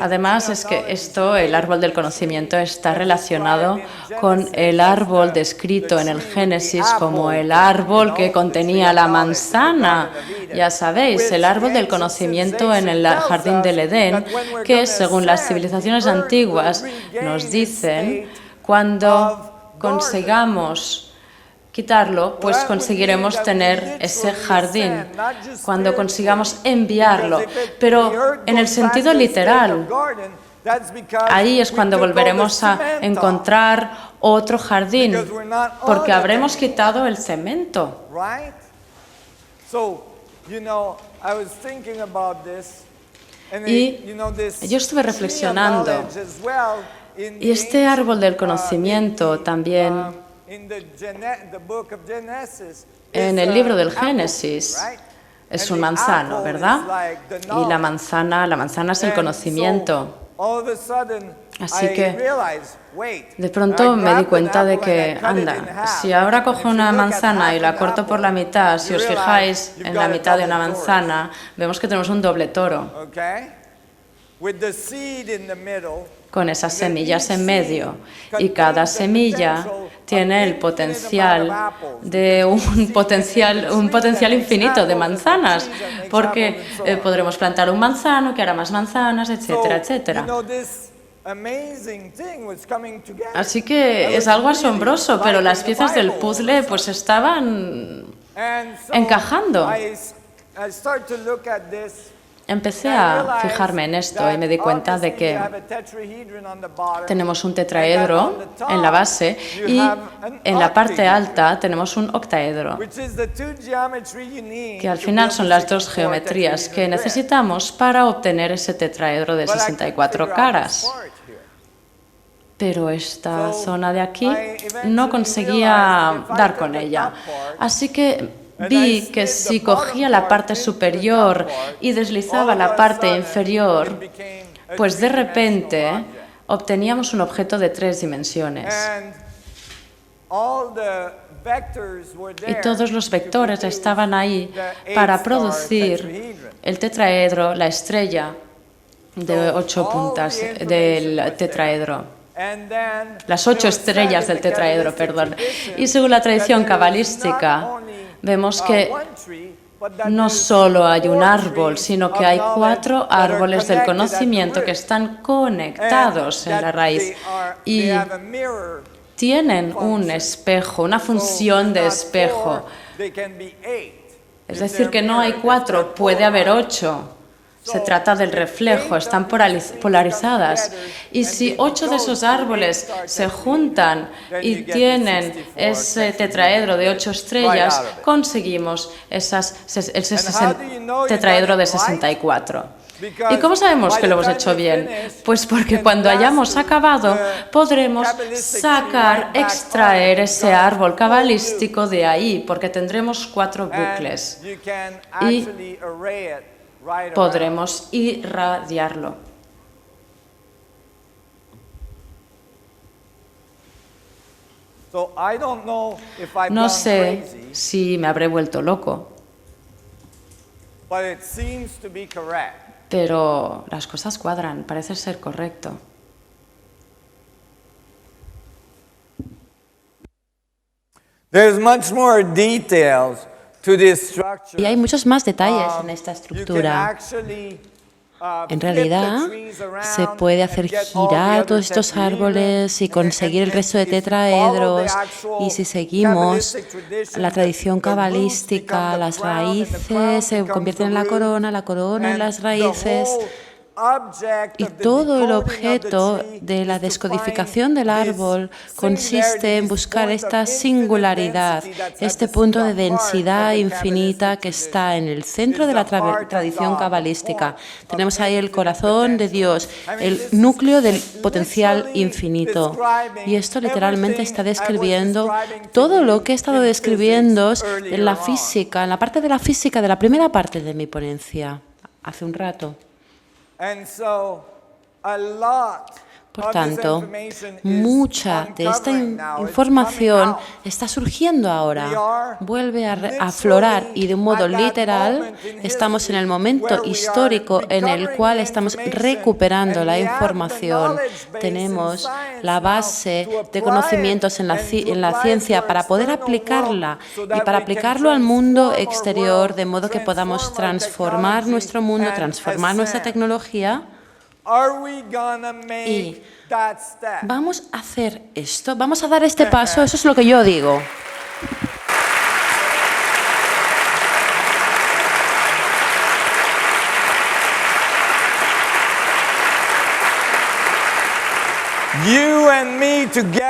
además es que esto, el árbol del conocimiento, está relacionado con el árbol descrito en el Génesis como el árbol que contenía la manzana. Ya sabéis, el árbol del conocimiento en el jardín del Edén, que según las civilizaciones antiguas nos dicen, cuando consigamos quitarlo, pues conseguiremos tener ese jardín, cuando consigamos enviarlo. Pero en el sentido literal, ahí es cuando volveremos a encontrar otro jardín, porque habremos quitado el cemento. Y yo estuve reflexionando, y este árbol del conocimiento también, en el libro del Génesis, es un manzano, ¿verdad? Y la manzana es el conocimiento. Así que de pronto me di cuenta de que, anda, si ahora cojo una manzana y la corto por la mitad, si os fijáis en la mitad de una manzana, vemos que tenemos un doble toro, con esas semillas en medio, y cada semilla tiene el potencial de un potencial infinito de manzanas, porque podremos plantar un manzano que hará más manzanas, etcétera, etcétera. Así que es algo asombroso, pero las piezas del puzzle pues estaban encajando. Empecé a fijarme en esto y me di cuenta de que tenemos un tetraedro en la base y en la parte alta tenemos un octaedro, que al final son las dos geometrías que necesitamos para obtener ese tetraedro de 64 caras. Pero esta zona de aquí no conseguía dar con ella. Así que vi que si cogía la parte superior y deslizaba la parte inferior, pues de repente obteníamos un objeto de 3 dimensiones. Y todos los vectores estaban ahí para producir el tetraedro, la estrella. de 8 puntas del tetraedro. Las 8 estrellas del tetraedro, perdón. Y según la tradición cabalística, vemos que no solo hay un árbol, sino que hay 4 árboles del conocimiento que están conectados en la raíz y tienen un espejo, una función de espejo. Es decir, que no hay 4, puede haber 8. Se trata del reflejo, están polarizadas. Y si 8 de esos árboles se juntan y tienen ese tetraedro de 8 estrellas, conseguimos ese tetraedro de 64. ¿Y cómo sabemos que lo hemos hecho bien? Pues porque cuando hayamos acabado podremos extraer ese árbol cabalístico de ahí, porque tendremos 4 bucles y podremos irradiarlo. No sé si me habré vuelto loco, pero las cosas cuadran, parece ser correcto. There's much more details to this structure. Y hay muchos más detalles en esta estructura. En realidad, se puede hacer girar todos estos árboles y conseguir el resto de tetraedros. Y si seguimos la tradición cabalística, las raíces se convierten en la corona en las raíces. Y todo el objeto de la descodificación del árbol consiste en buscar esta singularidad, este punto de densidad infinita que está en el centro de la tradición cabalística. Tenemos ahí el corazón de Dios, el núcleo del potencial infinito. Y esto literalmente está describiendo todo lo que he estado describiendo en la física, en la parte de la física de la primera parte de mi ponencia, hace un rato. Por tanto, mucha de esta información está surgiendo ahora, vuelve a aflorar y de un modo literal estamos en el momento histórico en el cual estamos recuperando la información. Tenemos la base de conocimientos en la ciencia para poder aplicarla y para aplicarlo al mundo exterior de modo que podamos transformar nuestro mundo, transformar nuestra tecnología. Y vamos a hacer esto, vamos a dar este paso, eso es lo que yo digo.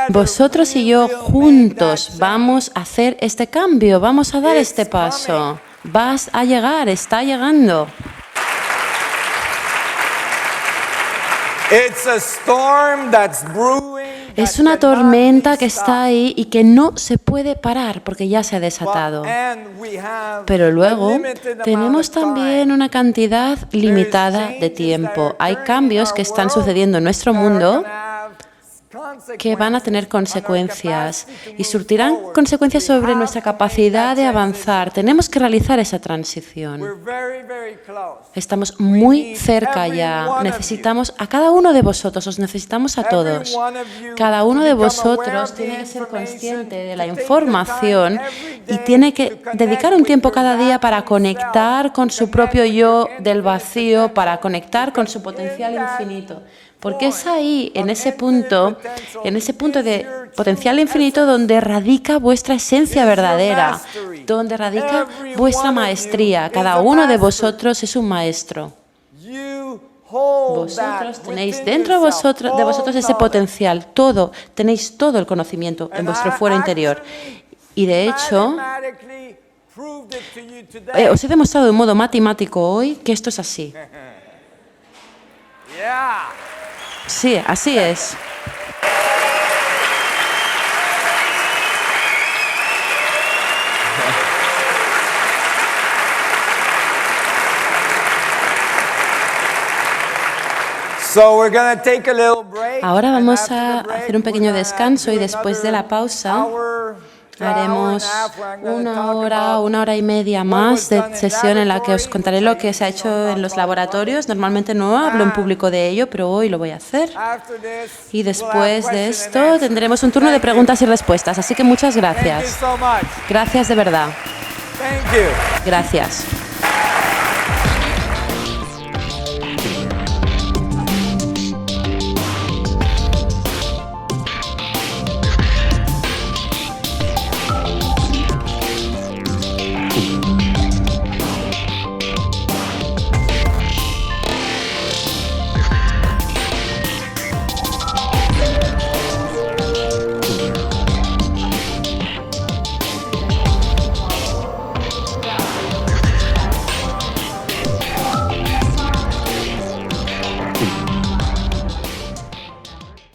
Vosotros y yo juntos vamos a hacer este cambio, vamos a dar este paso. Vas a llegar, está llegando. Es una tormenta que está ahí y que no se puede parar porque ya se ha desatado. Pero luego tenemos también una cantidad limitada de tiempo. Hay cambios que están sucediendo en nuestro mundo que van a tener consecuencias y surtirán consecuencias sobre nuestra capacidad de avanzar. Tenemos que realizar esa transición. Estamos muy cerca ya. Necesitamos a cada uno de vosotros, os necesitamos a todos. Cada uno de vosotros tiene que ser consciente de la información y tiene que dedicar un tiempo cada día para conectar con su propio yo del vacío, para conectar con su potencial infinito. Porque es ahí, en ese punto de potencial infinito, donde radica vuestra esencia verdadera, donde radica vuestra maestría. Cada uno de vosotros es un maestro. Vosotros tenéis dentro de vosotros ese potencial, tenéis todo el conocimiento en vuestro fuero interior. Y de hecho, os he demostrado de un modo matemático hoy que esto es así. Sí, así es. Ahora vamos a hacer un pequeño descanso y después de la pausa Haremos una hora y media más de sesión en la que os contaré lo que se ha hecho en los laboratorios. Normalmente no hablo en público de ello, pero hoy lo voy a hacer. Y después de esto tendremos un turno de preguntas y respuestas. Así que muchas gracias. Gracias de verdad. Gracias.